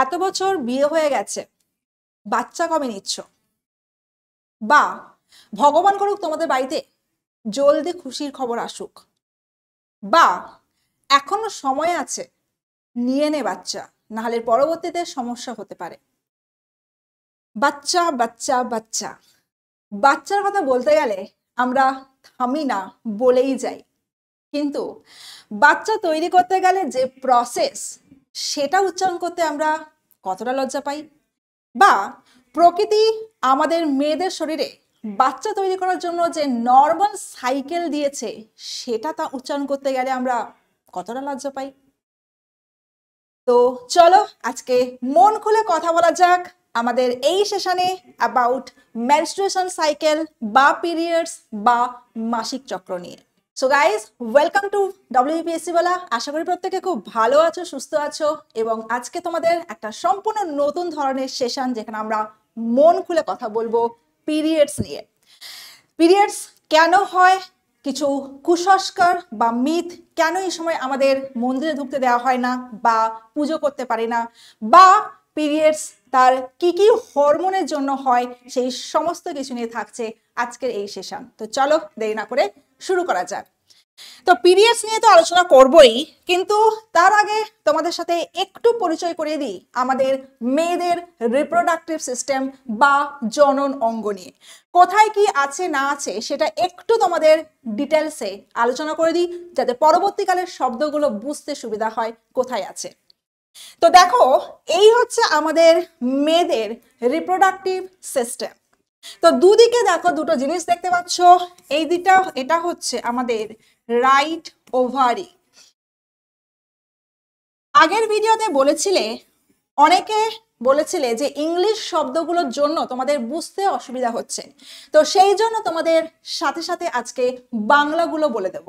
এত বছর বিয়ে হয়ে গেছে, বাচ্চা কবে নিচ্ছ? বা ভগবান করুক তোমাদের বাড়িতে জলদি খুশির খবর আসুক, বা এখনো সময় আছে, নিয়ে নে বাচ্চা, নাহলে পরবর্তীতে সমস্যা হতে পারে। বাচ্চা বাচ্চা বাচ্চা, বাচ্চার কথা বলতে গেলে আমরা থামি না, বলেই যাই। কিন্তু বাচ্চা তৈরি করতে গেলে যে প্রসেস, সেটা উচ্চারণ করতে আমরা কতটা লজ্জা পাই। বা প্রকৃতি আমাদের মেয়েদের শরীরে বাচ্চা তৈরি করার জন্য যে নর্মাল সাইকেল দিয়েছে, সেটা তা উচ্চারণ করতে গেলে আমরা কতটা লজ্জা পাই। তো চলো আজকে মন খুলে কথা বলা যাক আমাদের এই সেশনে অ্যাবাউট মেনস্ট্রুয়েশন সাইকেল বা পিরিয়ডস বা মাসিক চক্র নিয়ে। So guys, welcome to WBPSC বলা। আশা করি প্রত্যেকে খুব ভালো আছো, সুস্থ আছো, এবং আজকে তোমাদের একটা সম্পূর্ণ নতুন ধরনের সেশন যেখানে আমরা মন খুলে কথা বলবো পিরিয়ডস নিয়ে। পিরিয়ডস কেন হয়, কিছু কুসংস্কার বা মিথ, কেন এই সময় আমাদের মন্দিরে ঢুকতে দেওয়া হয় না বা পুজো করতে পারি না, বা পিরিয়ডস তার কি কি হরমোনের জন্য হয়, সেই সমস্ত কিছু নিয়ে থাকছে আজকের এই সেশন। তো চলো দেরি না করে শুরু করা যাক। তো পিরিয়ডস নিয়ে তো আলোচনা করবই, কিন্তু তার আগে তোমাদের সাথে একটু পরিচয় করিয়ে দিই আমাদের মেয়েদের রিপ্রোডাক্টিভ সিস্টেম বা জনন অঙ্গ নিয়ে। কোথায় কি আছে না আছে সেটা একটু তোমাদের ডিটেলসে আলোচনা করে দিই, যাতে পরবর্তীকালে শব্দগুলো বুঝতে সুবিধা হয় কোথায় আছে। তো দেখো, এই হচ্ছে আমাদের মেয়েদের রিপ্রোডাক্টিভ সিস্টেম। তো দুদিকে দেখো দুটো জিনিস দেখতে পাচ্ছ। এই দিকটা, এটা হচ্ছে আমাদের রাইট ওভারি। আগের ভিডিওতে বলেছিলে, অনেকে বলেছিলে যে ইংলিশ শব্দগুলোর জন্য তোমাদের বুঝতে অসুবিধা হচ্ছে, তো সেই জন্য তোমাদের সাথে সাথে আজকে বাংলাগুলো বলে দেব।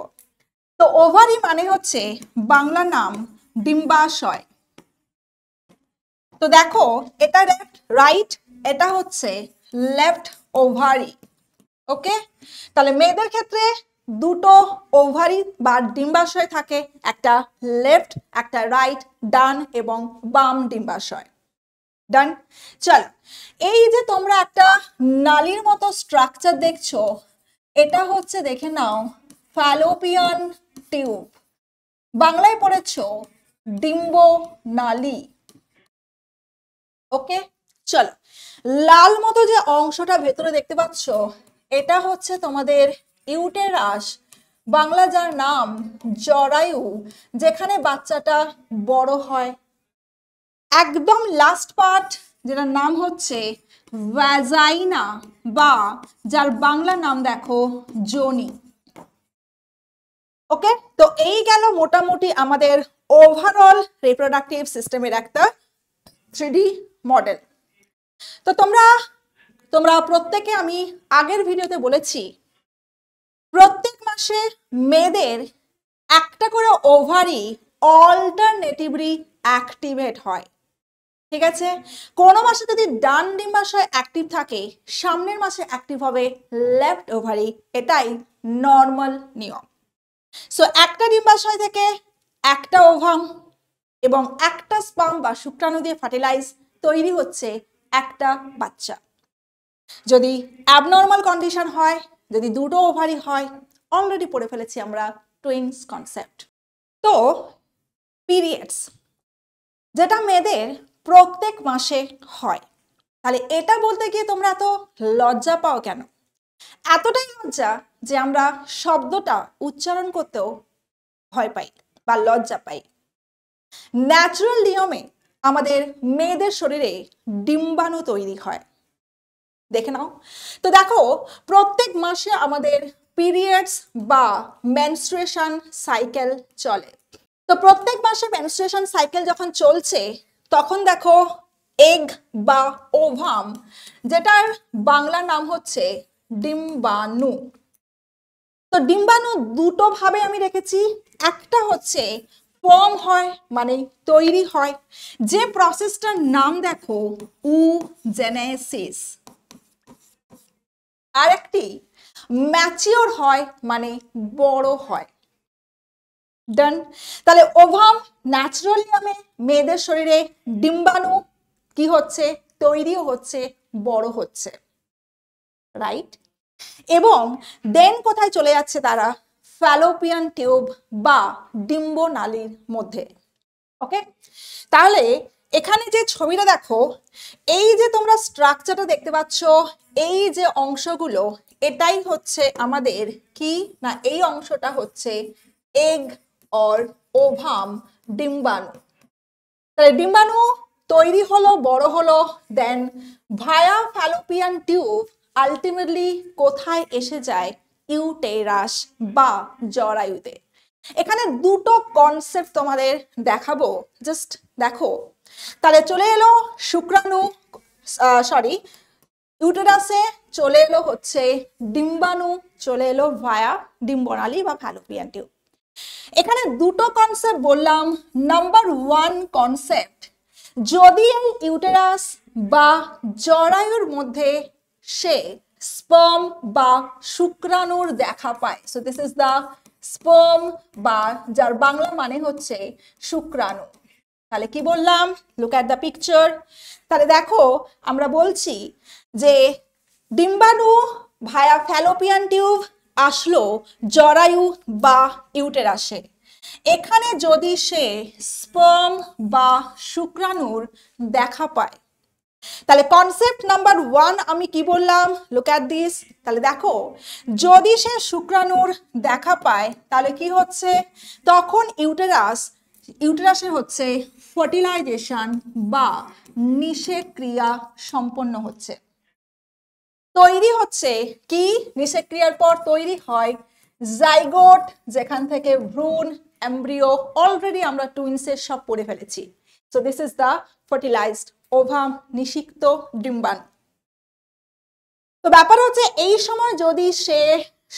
তো ওভারি মানে হচ্ছে বাংলা নাম ডিম্বাশয়। তো দেখো, এটা রাইট, এটা হচ্ছে লেফট ওভারি। ওকে, তাহলে মেয়েদের ক্ষেত্রে দুটো ওভারি বা ডিম্বাশয় থাকে, একটা লেফট, একটা রাইট, ডান এবং বাম ডিম্বাশয়। ডান। চল, এই যে তোমরা একটা নালীর মতো স্ট্রাকচার দেখছো, এটা হচ্ছে, দেখে নাও, ফ্যালোপিয়ান টিউব। বাংলায় পড়েছো ডিম্ব নালী। ওকে, চলো, লাল মতো যে অংশটা ভেতরে দেখতে পাচ্ছ, এটা হচ্ছে তোমাদের ইউটেরাস, বাংলা যার নাম জরায়ু, যেখানে বাচ্চাটা বড় হয়। একদম লাস্ট পার্ট, যেটার নাম হচ্ছে ভ্যাজাইনা, বা যার বাংলা নাম দেখো যোনি। ওকে, তো এই গেল মোটামুটি আমাদের ওভারঅল রিপ্রোডাক্টিভ সিস্টেমের একটা 3D মডেল। তো তোমরা প্রত্যেকে, আমি আগের ভিডিওতে বলেছি, প্রত্যেক মাসে মেয়েদের একটা করে ওভারি অল্টারনেটিভলি অ্যাক্টিভেট হয়। ঠিক আছে, কোনো মাসে যদি ডান ডিম্বাশয় অ্যাক্টিভ থাকে, সামনের মাসে অ্যাক্টিভ হবে লেফট ওভারি, এটাই নর্মাল নিয়ম। সো একটা ডিম্বাশয় থেকে একটা ওভাম এবং একটা স্পার্ম বা শুক্রাণু দিয়ে ফার্টিলাইজ তৈরি হচ্ছে একটা বাচ্চা। যদি অ্যাবনর্মাল কন্ডিশন হয়, যদি দুটো ওভারি হয়, অলরেডি পড়ে ফেলেছি আমরা টুইনস কনসেপ্ট। তো পিরিয়ডস, যেটা মেয়েদের প্রত্যেক মাসে হয়, তাহলে এটা বলতে গিয়ে তোমরা এত লজ্জা পাও কেন? এতটাই লজ্জা যে আমরা শব্দটা উচ্চারণ করতেও ভয় পাই বা লজ্জা পাই। ন্যাচারাল নিয়মে আমাদের মেয়েদের শরীরে ডিম্বাণু তৈরি হয়, দেখে নাও। তো দেখো, প্রত্যেক মাসে আমাদের পিরিয়ডস বা মেনস্ট্রুয়েশন সাইকেল চলে। তো প্রত্যেক মাসে মেনস্ট্রুয়েশন সাইকেল যখন চলছে, তখন দেখো এগ বা ওভাম, যেটার বাংলা নাম হচ্ছে ডিম্বাণু। তো ডিম্বাণু দুটো ভাবে আমি রেখেছি। একটা হচ্ছে ফর্ম হয়, মানে তৈরি হয়, যে প্রসেসটার নাম দেখো উজেনেসিস। আর একটি ম্যাচিওর হয়, মানে বড় হয়। ডান। তাহলে ওভাম ন্যাচারালি মেয়েদের শরীরে ডিম্বাণু কি হচ্ছে, তৈরিও হচ্ছে, বড় হচ্ছে, রাইট। এবং দেন কোথায় চলে যাচ্ছে তারা, ফ্যালোপিয়ান টিউব বা ডিম্বনালীর মধ্যে। ওকে, তাহলে এখানে যে ছবিটা দেখো, এই যে তোমরা স্ট্রাকচারটা দেখতে পাচ্ছ, এই যে অংশগুলো, এটাই হচ্ছে আমাদের কি না, এই অংশটা হচ্ছে এগ অর ওভাম, ডিম্বাণু। তাহলে ডিম্বাণু তৈরি হলো, বড় হলো, দেন ভায়া ফ্যালোপিয়ান টিউব আলটিমেটলি কোথায় এসে যায়, ইউটেরাস বা জরায়ুতে। এখানে দুটো কনসেপ্ট তোমাদের দেখাবো, জাস্ট দেখো। তাহলে চলে এলো শুক্রাণু, সরি ইউটেরাসে চলে এলো হচ্ছে ডিম্বাণু, চলে এলো ভায়া ডিম্বনালী বা ফ্যালোপিয়ান টিউব। এখানে দুটো কনসেপ্ট বললাম। নাম্বার ওয়ান কনসেপ্ট, যদি এই ইউটেরাস বা জরায়ুর মধ্যে সে স্পার্ম বা শুক্রাণুর দেখা পায়, so this is the sperm বা যার বাংলা মানে হচ্ছে শুক্রাণু। তাহলে কি বললাম, লুক অ্যাট দ্য পিকচার। তাহলে দেখো আমরা বলছি যে ডিম্বাণু ভায়া ফ্যালোপিয়ান টিউব আসলো জরায়ু বা ইউটেরাসে। এখানে যদি সে স্পার্ম বা শুক্রাণুর দেখা পায়, তাহলে কনসেপ্ট নাম্বার ওয়ান আমি কি বললাম, লুক অ্যাট দিস। তাহলে দেখো, যদি সে শুক্রাণুর দেখা পায় তাহলে কি হচ্ছে, তখন ইউটেরাসে হচ্ছে ফার্টিলাইজেশন বা নিষেক ক্রিয়া সম্পন্ন হচ্ছে। তৈরি হচ্ছে কি, নিষেক ক্রিয়ার পর তৈরি হয় জাইগোট, যেখান থেকে ভ্রূণ, এমব্রিও, অলরেডি আমরা টুইন্সের সব পড়ে ফেলেছি। So this is the fertilised ovum, নিষিক্ত ডিম্বাণু। তো ব্যাপার হচ্ছে এই সময় যদি সে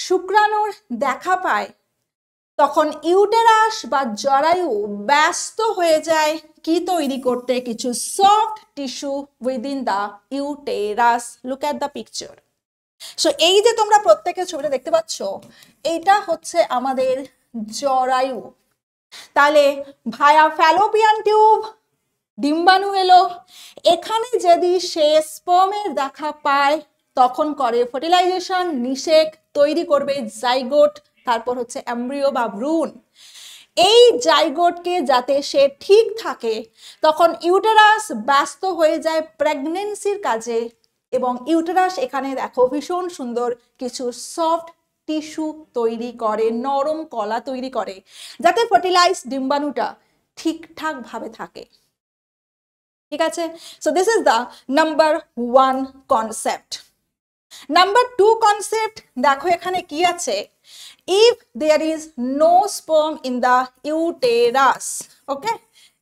শুক্রাণুর দেখা পায়, তখন ইউটেরাস বা জরায়ু ব্যস্ত হয়ে যায় কি তৈরি করতে, কিছু soft tissue within the uterus. Look at the picture. So এই যে তোমরা প্রত্যেকের ছবিটা দেখতে পাচ্ছ, এইটা হচ্ছে আমাদের জরায়ু। তাহলে ভায়া ফ্যালোপিয়ান টিউব ডিম্বাণু এলো, এখানে যদি সে স্পার্মের দেখা পায় তখন করে ফার্টিলাইজেশন, নিষেক, তৈরি করবে জাইগোট, তারপর হচ্ছে এমব্রিও বা ভ্রূণ। এই জাইগোটকে যাতে সে ঠিক থাকে, তখন ইউটেরাস ব্যস্ত হয়ে যায় প্রেগনেন্সির কাজে, এবং ইউটেরাস এখানে দেখো ভীষণ সুন্দর কিছু সফট টিস্যু তৈরি করে, নরম কলা তৈরি করে, যাতে ফার্টিলাইজ ডিম্বাণুটা ঠিকঠাক ভাবে থাকে। ঠিক আছে, so this is the number one concept. Number two concept দেখো এখানে কি আছে, if there is no sperm in the uterus, okay,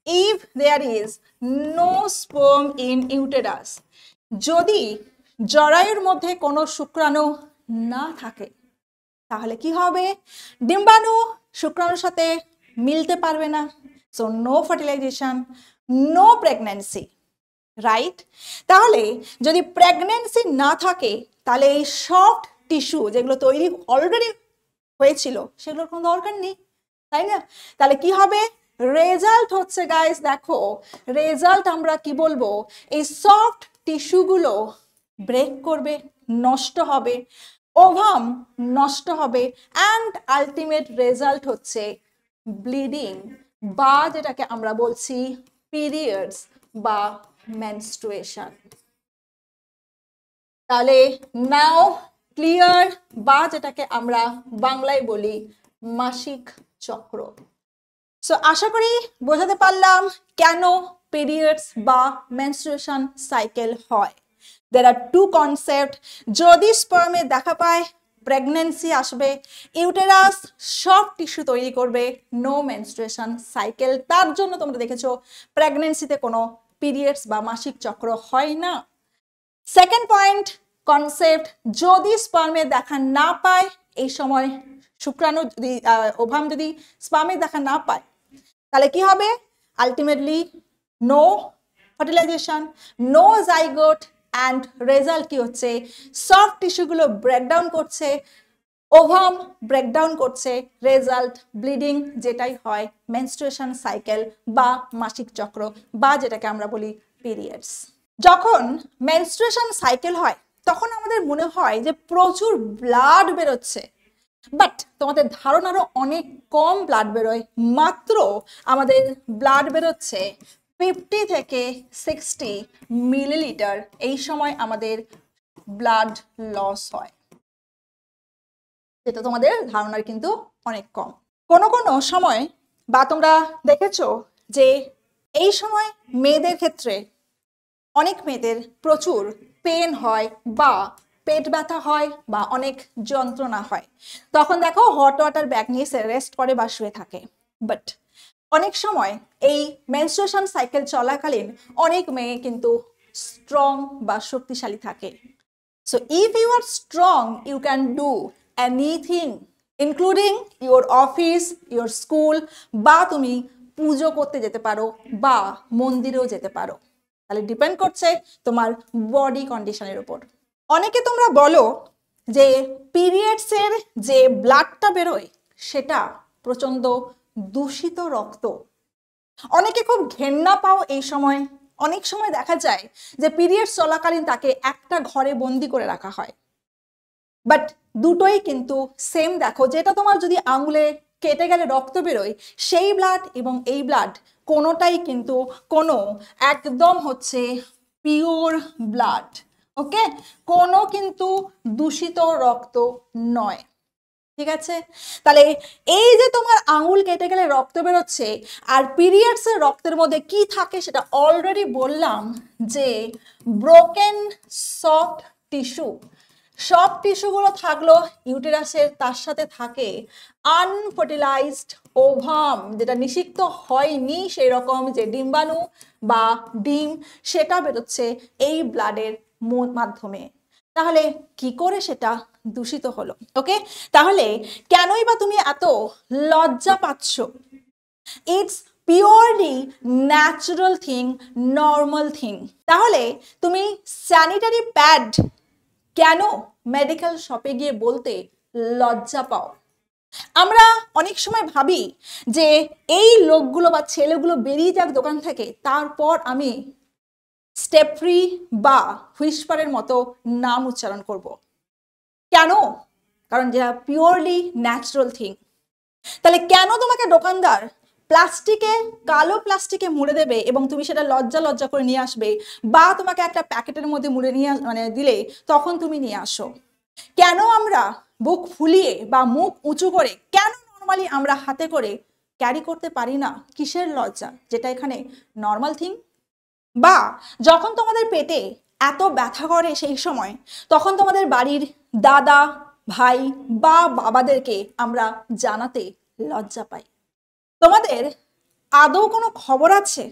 if there is no sperm in uterus, যদি জরায়ুর মধ্যে কোনো শুক্রাণু না থাকে তাহলে কি হবে, ডিম্বাণু শুক্রাণুর সাথে মিলতে পারবে না, so no fertilization, no pregnancy, right. তাহলে যদি প্রেগন্যান্সি না থাকে তাহলে এই সফট টিস্যু যেগুলো তৈরি অলরেডি হয়েছিল সেগুলোর কোনো দরকার নেই, তাই না। তাহলে কি হবে, রেজাল্ট হচ্ছে গাইস, দেখো রেজাল্ট আমরা কি বলবো, এই সফট টিস্যুগুলো ব্রেক করবে, নষ্ট হবে, ওভাম নষ্ট হবে, অ্যান্ড আলটিমেট রেজাল্ট হচ্ছে ব্লিডিং বা যেটাকে আমরা বলছি পিরিয়ডস বা মেনস্ট্রুয়েশন। তাহলে নাও ক্লিয়ার, বা যেটাকে আমরা বাংলায় বলি মাসিক চক্র। সো আশা করি বোঝাতে পারলাম কেন পিরিয়ডস বা মেনস্ট্রুয়েশন সাইকেল হয়। There are two concepts, যদি স্পার্মে দেখা পায় প্রেগন্যান্সি আসবে, ইউটেরাস সফট টিস্যু তৈরি করবে, নো মেনস্ট্রুয়েশন সাইকেল। তার জন্য তোমরা দেখেছো প্রেগন্যান্সিতে কোনো পিরিয়ডস বা মাসিক চক্র হয় না। সেকেন্ড পয়েন্ট কনসেপ্ট, যদি স্পার্মে দেখা না পায়, এই সময় শুক্রাণু যদি ওভাম যদি স্পার্মে দেখা না পায় তাহলে কি হবে, ultimately no fertilization, no zygote, and result কি হচ্ছে, সফট টিস্যুগুলো ব্রেকডাউন করছে, ওভাম ব্রেকডাউন করছে, রেজাল্ট ব্লিডিং, যেটাই হয় মেনস্ট্রুয়েশন সাইকেল বা মাসিক চক্র বা যেটাকে আমরা বলি পিরিয়ডস। যখন মেনস্ট্রুয়েশন সাইকেল হয় তখন আমাদের মনে হয় যে প্রচুর ব্লাড বেরোচ্ছে, বাট তোমাদের ধারণারও অনেক কম ব্লাড বেরোয়। মাত্র আমাদের ব্লাড বেরোচ্ছে 50 থেকে 60 মিলিলিটার। এই সময় আমাদের ব্লাড লস হয়, যেটা তোমাদের ধারণার কিন্তু অনেক কম। কোনো কোনো সময় বা তোমরা দেখেছো যে এই সময় মেয়েদের ক্ষেত্রে অনেক মেয়েদের প্রচুর পেন হয় বা পেট ব্যথা হয় বা অনেক যন্ত্রণা হয়, তখন দেখো হট ওয়াটার ব্যাগ নিয়ে রেস্ট করে বা শুয়ে থাকে। বাট অনেক সময় এই মেনস্ট্রুয়েশন সাইকেল চলাকালীন অনেক মেয়ে কিন্তু স্ট্রং বা শক্তিশালী থাকে। So if you are strong you can do anything, including your office, your school, বা তুমি পুজো করতে যেতে পারো বা মন্দিরেও যেতে পারো। তাহলে ডিপেন্ড করছে তোমার বডি কন্ডিশনের উপর। অনেকে তোমরা বলো যে পিরিয়ডসের যে ব্লাডটা বেরোয় সেটা প্রচন্ড দূষিত রক্ত। অনেকে খুব ঘেন্না পাও এই সময়। অনেক সময় দেখা যায় যে পিরিয়ডস চলাকালীন তাকে একটা ঘরে বন্দি করে রাখা হয়, বাট দুটোই কিন্তু সেম। দেখো, যেটা তোমার যদি আঙুলে কেটে গেলে রক্ত বেরোয় সেই ব্লাড এবং এই ব্লাড কোনোটাই কিন্তু কোনো একদম হচ্ছে পিওর ব্লাড। ওকে, কোনো কিন্তু দূষিত রক্ত নয়, ঠিক আছে? তাহলে এই যে তোমার আঙুল কেটে গেলে রক্ত বেরোচ্ছে আর পিরিয়ডস এর রক্তের মধ্যে কি থাকে সেটা অলরেডি বললাম, যে ব্রোকেন সফট টিস্যু। সফট টিস্যুগুলো থাকলো ইউটেরাসের, তার সাথে থাকে আনফার্টিলাইজড ওভাম, যেটা নিষিক্ত হয়নি সেই রকম যে ডিম্বাণু বা ডিম, সেটা বেরোচ্ছে এই ব্লাডের মাধ্যমে। তাহলে কি করে সেটা দূষিত হলো? ওকে, তাহলে কেনই বা তুমি এত লজ্জা পাচ্ছ? It's purely natural thing, normal thing. তাহলে তুমি স্যানিটারি প্যাড কেন মেডিকেল শপে গিয়ে বলতে লজ্জা পাও? আমরা অনেক সময় ভাবি যে এই লোকগুলো বা ছেলেগুলো বেরিয়ে যাক দোকান থেকে, তারপর আমি স্টেপ ফ্রি বা হুইসপারের মতো নাম উচ্চারণ করব। কেন? কারণ যেটা পিওরলি ন্যাচারাল থিং। তাহলে কেন তোমাকে দোকানদার প্লাস্টিকে, কালো প্লাস্টিকে মুড়ে দেবে এবং তুমি সেটা লজ্জা লজ্জা করে নিয়ে আসবে, বা তোমাকে একটা প্যাকেটের মধ্যে মুড়ে নিয়ে দিলে তখন তুমি নিয়ে আসো? কেন আমরা বুক ফুলিয়ে বা মুখ উঁচু করে, কেন নর্মালি আমরা হাতে করে ক্যারি করতে পারি না? কিসের লজ্জা, যেটা এখানে নর্মাল থিং? বা যখন তোমাদের পেটে এত ব্যথা করে সেই সময়, তখন তোমাদের বাড়ির দাদা, ভাই বা বাবাদেরকে আমরা জানাতে লজ্জা পাই। তোমাদের আদৌ কোনো খবর আছে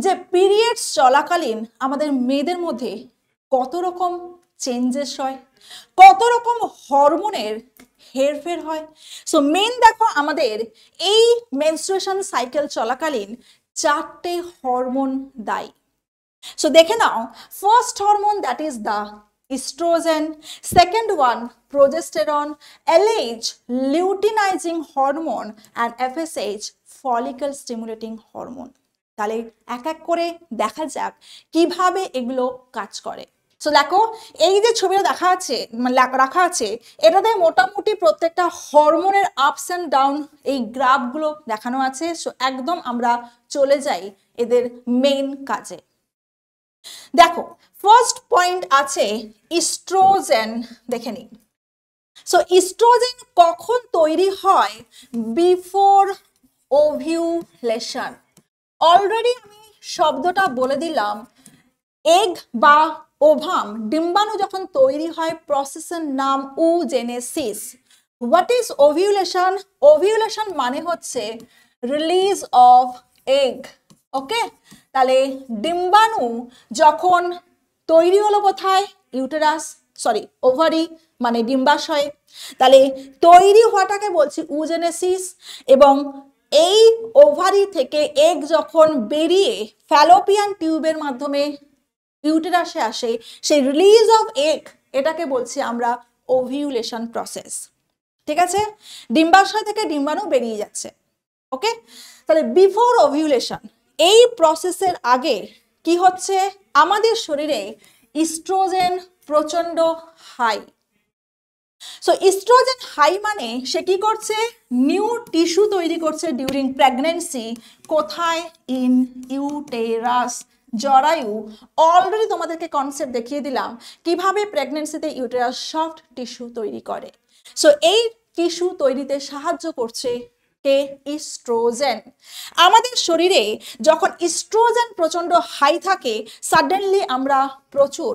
যে পিরিয়ডস চলাকালীন আমাদের মেয়েদের মধ্যে কত রকম চেঞ্জেস হয়, কত রকম হরমোনের হেরফের হয়? সো মেন দেখো, আমাদের এই মেনস্ট্রুয়েশন সাইকেল চলাকালীন 4টে হরমোন দায়ী। So দেখে নাও, first hormone that is the estrogen, second one progesterone, LH luteinizing hormone, and FSH follicle stimulating hormone. তাহলে এক এক করে দেখা যাক কিভাবে এগুলো কাজ করে। সো দেখো, এই যে ছবিটা রাখা আছে এটাতে মোটামুটি প্রত্যেকটা হরমোনের আপস অ্যান্ড ডাউন এই গ্রাফগুলো দেখানো আছে। সো একদম আমরা চলে যাই এদের মেইন কাজে। দেখো, ফার্স্ট পয়েন্ট আছে ইস্ট্রোজেন, দেখে নিই। সো ইস্ট্রোজেন কখন তৈরি হয়? Before ovulation. অলরেডি আমি শব্দটা বলে দিলাম, এগ বা ওভাম, ডিম্বাণু যখন তৈরি হয় প্রসেসের নাম oogenesis. What is ovulation? Ovulation মানে হচ্ছে রিলিজ অফ এগ। ওকে, তাহলে ডিম্বাণু যখন তৈরি হলো কোথায়? ইউটেরাস, সরি ওভারি মানে ডিম্বাশয়ে। তাহলে তৈরি হওয়াটাকে বলছি ওজেনেসিস। এবং এই ওভারি থেকে এগ যখন বেরিয়ে ফ্যালোপিয়ান টিউবের মাধ্যমে ইউটেরাসে আসে, সেই রিলিজ অফ এগ, এটাকে বলছি আমরা ওভিউলেশন প্রসেস। ঠিক আছে, ডিম্বাশয় থেকে ডিম্বাণু বেরিয়ে যাচ্ছে। ওকে, তাহলে বিফোর ওভিউলেশন, এই প্রসেসের আগে কি হচ্ছে, আমাদের শরীরে ইস্ট্রোজেন প্রচন্ড হাই। সো ইস্ট্রোজেন হাই মানে সে কি করছে, নিউ টিস্যু তৈরি করছে ডিউরিং প্রেগনেন্সি। কোথায়? ইন ইউটেরাস, জরায়ু। অলরেডি তোমাদেরকে কনসেপ্ট দেখিয়ে দিলাম কিভাবে প্রেগনেন্সিতে ইউটেরাস সফট টিস্যু তৈরি করে। সো এই টিস্যু তৈরিতে সাহায্য করছে কে? ইস্ট্রোজেন। আমাদের শরীরে যখন ইস্ট্রোজেন প্রচন্ড হাই থাকে, সাডেনলি আমরা প্রচুর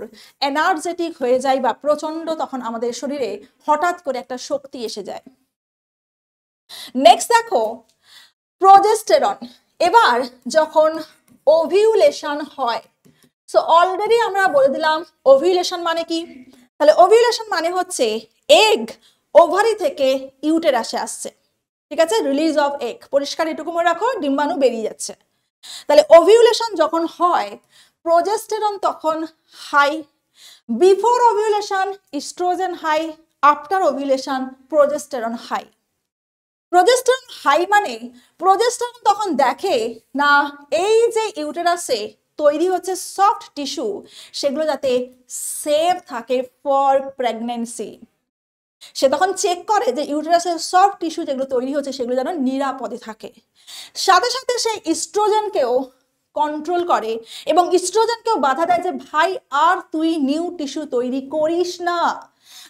এনার্জেটিক হয়ে যাই, বা প্রচন্ড তখন আমাদের শরীরে হঠাৎ করে একটা শক্তি এসে যায়। নেক্সট দেখো প্রোজেস্টেরন। এবার যখন ওভিউলেশন হয়, সো অলরেডি আমরা বলে দিলাম ওভিউলেশন মানে কি। তাহলে ওভিউলেশন মানে হচ্ছে এগ ওভারি থেকে ইউটেরাসে আসছে, ঠিক আছে, রিলিজ অফ এগ, পরিষ্কার এটুকু মনে রাখো, ডিম্বাণু বেরিয়ে যাচ্ছে। তাহলে ওভিউলেশন যখন হয়, প্রোজেস্টেরন তখন high. Before ovulation oestrogen high, after ovulation progesterone high. Progesterone high মানে প্রোজেস্টেরন তখন দেখে না এই যে ইউটেরাসে তৈরি হচ্ছে সফট টিস্যু, সেগুলো যাতে সেফ থাকে ফর প্রেগনেন্সি। সে তখন চেক করে যে ইউটেরাসের সফট টিস্যু যেগুলো তৈরি হচ্ছে সেগুলো যেন নিরাপদে থাকে। সাথে সাথে সে ইস্ট্রোজেনকেও কন্ট্রোল করে এবং ইস্ট্রোজেনকেও বাধা দেয় যে ভাই আর তুই নিউ টিস্যু তৈরি করিস না।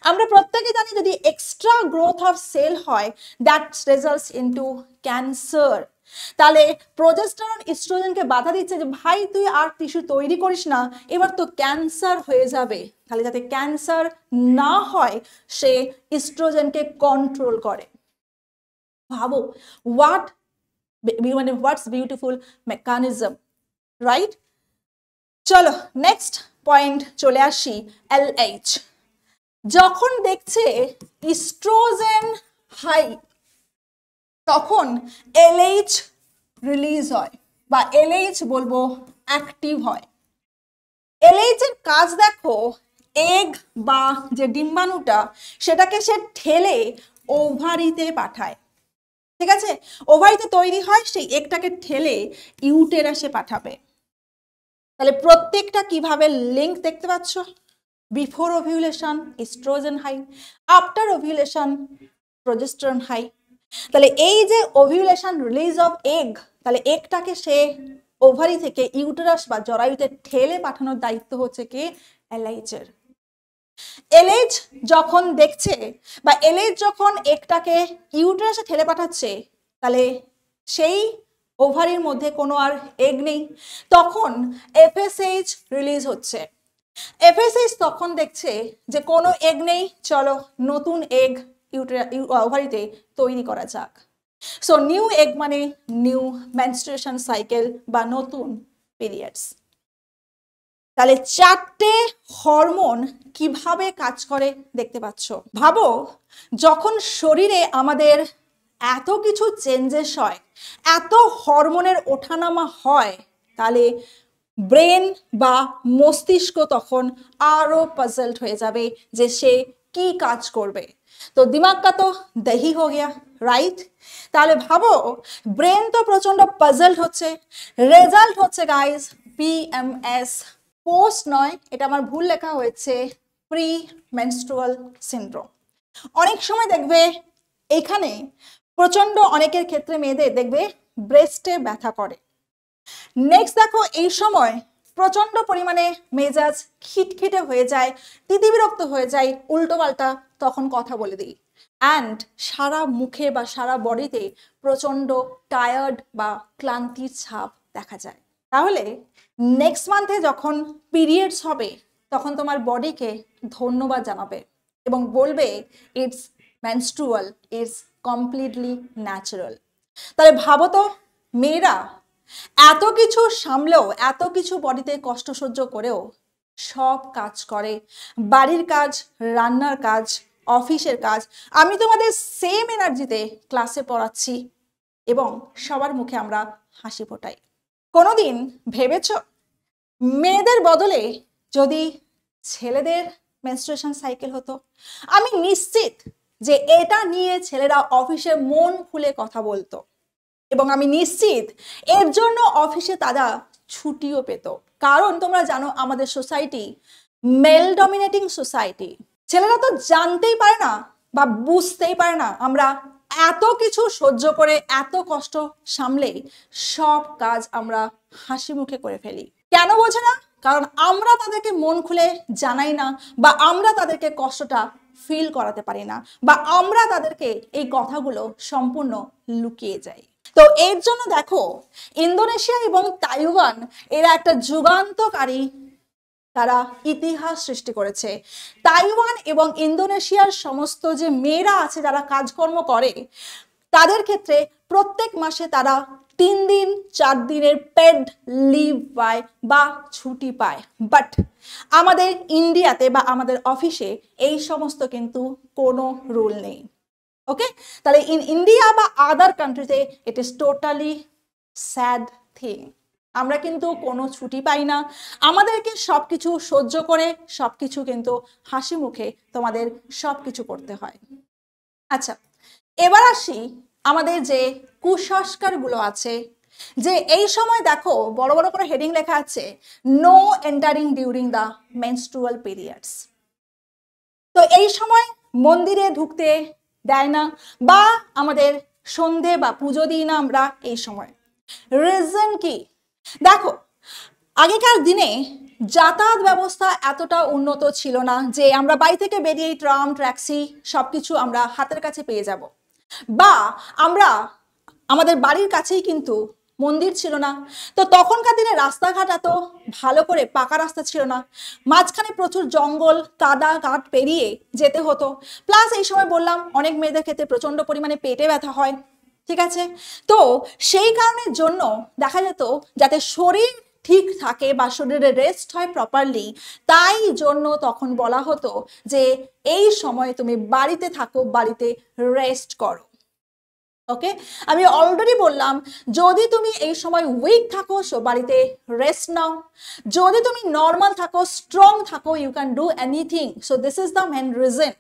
আমরা প্রত্যেকে জানি যদি এক্সট্রা গ্রোথ অফ সেল হয়, দ্যাট রেজাল্টস ইনটু ক্যান্সার। তাহলে প্রোজেস্টেরন ইস্ট্রোজেনকে বাধা দিচ্ছে যে ভাই তুই আর টিস্যু তৈরি করিস না, এবার তো ক্যান্সার হয়ে যাবে। তাহলে যাতে ক্যান্সার না হয় সে ইস্ট্রোজেনকে কন্ট্রোল করে। ভাবো হোয়াটস বিউটিফুল মেকানিজম, রাইট? চলো নেক্সট পয়েন্ট চলে আসি, LH। যখন দেখছে ইস্ট্রোজেন হাই, তখন LH রিলিজ হয়, বা LH বলবো অ্যাক্টিভ হয়। LH এর কাজ দেখো, এগ বা যে ডিম্বাণুটা সেটাকে সে ঠেলে ওভারিতে পাঠায়, ঠিক আছে, ওভারিতে তৈরি হয়, সেই এগটাকে ঠেলে ইউটেরাসে পাঠাবে। তাহলে প্রত্যেকটা কিভাবে লিঙ্ক দেখতে পাচ্ছ, before ovulation oestrogen high, after ovulation progesterone high. তাহলে এই যে ওভিউলেশন রিলিজ অফ এগ, তাহলে এগটাকে সে ওভারি থেকে ইউটেরাস বা জরায়ুতে ঠেলে পাঠানোর দায়িত্ব হচ্ছে কি? LH এর। LH যখন দেখছে বা LH যখন এগটাকে ইউটেরাসে ঠেলে পাঠাচ্ছে, তাহলে সেই ওভারির মধ্যে কোনো আর এগ নেই, তখন FSH রিলিজ হচ্ছে। FSH তখন দেখছে যে কোনো এগ নেই, চলো নতুন এগ ওভারিতে তৈরি করা যাক। সো নিউ এগ মানে নিউ মেনস্ট্রুয়েশন সাইকেল বা নতুন পিরিয়ডস। তাহলে চারটে হরমোন কিভাবে কাজ করে দেখতে পাচ্ছ। ভাবো যখন শরীরে আমাদের এত কিছু চেঞ্জেস হয়, এত হরমোনের ওঠানামা হয়, তাহলে ব্রেন বা মস্তিষ্ক তখন আরো পাজলড হয়ে যাবে যে সে কি কাজ করবে। তো দিমাগ কা তো দহি হো গিয়া, রাইট? তাহলে ভাবো ব্রেন তো প্রচন্ড পাজলড হচ্ছে, রেজাল্ট হচ্ছে গাইজ PMS, পোস্ট নয়, এটা আমার ভুল লেখা হয়েছে, প্রি মেনস্ট্রুয়াল সিনড্রোম। অনেক সময় দেখবে এখানে প্রচন্ড অনেকের ক্ষেত্রে মেয়েদের দেখবে ব্রেস্টে ব্যথা করে। নেক্সট দেখো এই সময় প্রচন্ড পরিমাণে মেজাজ খিটখিটে হয়ে যায়, তিতিবিরক্ত হয়ে যায়, উল্টো পাল্টা তখন কথা বলে দিই, অ্যান্ড সারা মুখে বা সারা বডিতে প্রচন্ড টায়ার্ড বা ক্লান্তির ছাপ দেখা যায়। তাহলে নেক্সট মান্থে যখন পিরিয়ডস হবে, তখন তোমার বডিকে ধন্যবাদ জানাবে এবং বলবে it's menstrual, it's completely natural. তাহলে ভাবো তো মেয়েরা এত কিছু সামলেও, এত কিছু বডিতে কষ্ট সহ্য করেও সব কাজ করে, বাড়ির কাজ, রান্নার কাজ, অফিসের কাজ। আমি তোমাদের সেম এনার্জিতে ক্লাসে পড়াচ্ছি এবং সবার মুখে আমরা হাসি ফোটাই। কোনোদিন ভেবেছ মেয়েদের বদলে যদি ছেলেদের মেনস্ট্রুয়েশন সাইকেল হতো? আমি নিশ্চিত যে এটা নিয়ে ছেলেরা অফিসে মন খুলে কথা বলতো, এবং আমি নিশ্চিত এর জন্য অফিসে তারা ছুটিও পেত। কারণ তোমরা জানো আমাদের সোসাইটি মেল ডমিনেটিং সোসাইটি। ছেলেরা তো জানতেই পারে না বা বুঝতেই পারে না আমরা এত কিছু সহ্য করে এত কষ্ট সামলে সব কাজ আমরা হাসি মুখে করে ফেলি। কেন বোঝে না? কারণ আমরা তাদেরকে মন খুলে জানাই না, বা আমরা তাদেরকে কষ্টটা ফিল করাতে পারি না, বা আমরা তাদেরকে এই কথাগুলো সম্পূর্ণ লুকিয়ে যাই। তো এর জন্য দেখো ইন্দোনেশিয়া এবং তাইওয়ান এরা একটা যুগান্তকারী তারা ইতিহাস সৃষ্টি করেছে। তাইওয়ান এবং ইন্দোনেশিয়ার সমস্ত যে মেয়েরা আছে যারা কাজকর্ম করে তাদের ক্ষেত্রে প্রত্যেক মাসে তারা 3 দিন 4 দিনের পেড লিভ পায় বা ছুটি পায়। বাট আমাদের ইন্ডিয়াতে বা আমাদের অফিসে এই সমস্ত কিন্তু কোনো রুল নেই। ওকে, তাহলে ইন ইন্ডিয়া বা আদার কান্ট্রিতে it is totally sad thing. আমরা কিন্তু কোনো ছুটি পাই না, আমাদেরকে সবকিছু সহ্য করে সবকিছু কিন্তু হাসি মুখে তোমাদের সবকিছু করতে হয়। আচ্ছা, এবার আসি আমাদের যে কুসংস্কারগুলো আছে, যে এই সময় দেখো বড় বড় করে হেডিং লেখা আছে no entering during the menstrual periods. তো এই সময় মন্দিরে ঢুকতে দেয় না, বা আমাদের সন্ধে বা পুজো দিই না আমরা এই সময়। রিজন কি? দেখো আগেকার দিনে যাতায়াত ব্যবস্থা এতটা উন্নত ছিল না যে আমরা বাড়ি থেকে বেরিয়ে ট্রাম ট্যাক্সি সবকিছু আমরা হাতের কাছে পেয়ে যাব, বা আমরা আমাদের বাড়ির কাছেই কিন্তু মন্দির ছিল না। তো তখনকার দিনে রাস্তাঘাট এত ভালো করে পাকা রাস্তা ছিল না, মাঝখানে প্রচুর জঙ্গল কাদা কাঠ পেরিয়ে যেতে হতো। প্লাস এই সময় বললাম অনেক মেয়েদের ক্ষেত্রে প্রচন্ড পরিমাণে পেটে ব্যথা হয়, ঠিক আছে? তো সেই কারণের জন্য দেখা যেত যাতে শরীর ঠিক থাকে বা শরীরে রেস্ট হয় প্রপারলি, তাই জন্য তখন বলা হতো যে এই সময় তুমি বাড়িতে থাকো, বাড়িতে রেস্ট করো। ওকে, আমি অলরেডি বললাম যদি তুমি এই সময় উইক থাকো সো বাড়িতে রেস্ট নাও, যদি তুমি নর্মাল থাকো স্ট্রং থাকো you can do anything. So this is the main reason.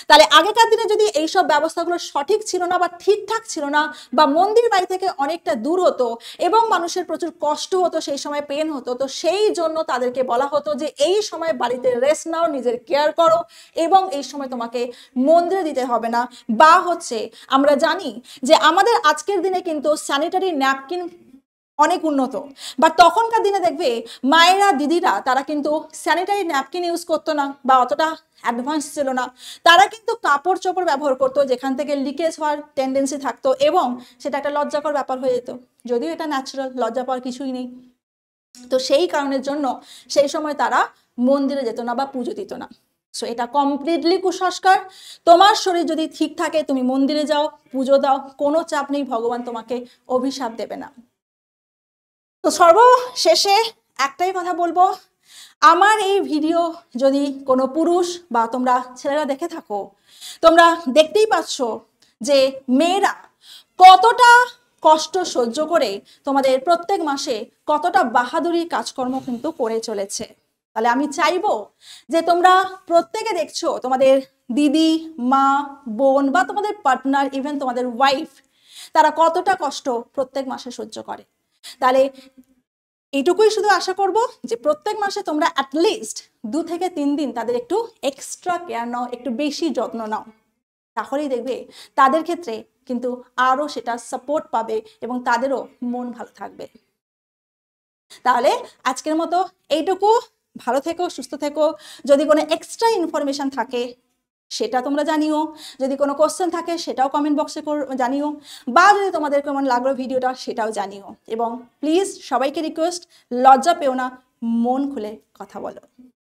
তাহলে আগেকার দিনে যদি এইসব ব্যবস্থাগুলো সঠিক ছিল না বা ঠিকঠাক ছিল না, বা মন্দির বাড়ি থেকে অনেকটা দূর হতো এবং মানুষের প্রচুর কষ্ট হতো, সেই সময় পেন হতো, তো সেই জন্য তাদেরকে বলা হতো যে এই সময় বাড়িতে রেস্ট নাও, নিজের কেয়ার করো, এবং এই সময় তোমাকে মন্দিরে দিতে হবে না। বা হচ্ছে আমরা জানি যে আমাদের আজকের দিনে কিন্তু স্যানিটারি ন্যাপকিন অনেক উন্নত, বাট তখনকার দিনে দেখবে মায়েরা দিদিরা তারা কিন্তু স্যানিটারি ন্যাপকিন ইউজ করতো না বা অতটা অ্যাডভান্স ছিল না। তারা কিন্তু কাপড় চোপড় ব্যবহার করতো যেখান থেকে লিকেজ হওয়ার টেন্ডেন্সি থাকতো, এবং সেটা একটা লজ্জাকর ব্যাপার হয়ে যেত, যদিও এটা ন্যাচারাল, লজ্জা পাওয়ার কিছুই নেই। তো সেই কারণের জন্য সেই সময় তারা মন্দিরে যেত না বা পুজো দিত না। সো এটা কমপ্লিটলি কুসংস্কার। তোমার শরীর যদি ঠিক থাকে তুমি মন্দিরে যাও, পুজো দাও, কোনো চাপ নেই, ভগবান তোমাকে অভিশাপ দেবে না। তো সর্বশেষে একটাই কথা বলবো, আমার এই ভিডিও যদি কোনো পুরুষ বা তোমরা ছেলেরা দেখে থাকো, তোমরা দেখতেই পাচ্ছ যে মেয়েরা কতটা কষ্ট সহ্য করে তোমাদের প্রত্যেক মাসে কতটা বাহাদুরি কাজকর্ম কিন্তু করে চলেছে। তাহলে আমি চাইবো যে তোমরা প্রত্যেকে দেখছো তোমাদের দিদি, মা, বোন বা তোমাদের পার্টনার, ইভেন তোমাদের ওয়াইফ, তারা কতটা কষ্ট প্রত্যেক মাসে সহ্য করে। তাহলে এইটুকুই শুধু আশা করব যে প্রত্যেক মাসে তোমরা অ্যাটলিস্ট 2 থেকে 3 দিন তাদের একটু এক্সট্রা কেয়ার নাও, একটু বেশি যত্ন নাও, তাহলেই দেখবে তাদের ক্ষেত্রে কিন্তু আরও সেটা সাপোর্ট পাবে এবং তাদেরও মন ভালো থাকবে। তাহলে আজকের মতো এইটুকু। ভালো থেকো, সুস্থ থেকো। যদি কোনো এক্সট্রা ইনফরমেশন থাকে সেটা তোমরা জানিও, যদি কোনো কোশ্চেন থাকে সেটাও কমেন্ট বক্সে জানিও, বা যদি তোমাদের কেমন লাগলো ভিডিওটা সেটাও জানিও। এবং প্লিজ সবাইকে রিকোয়েস্ট, লজ্জা পেও না, মন খুলে কথা বলো।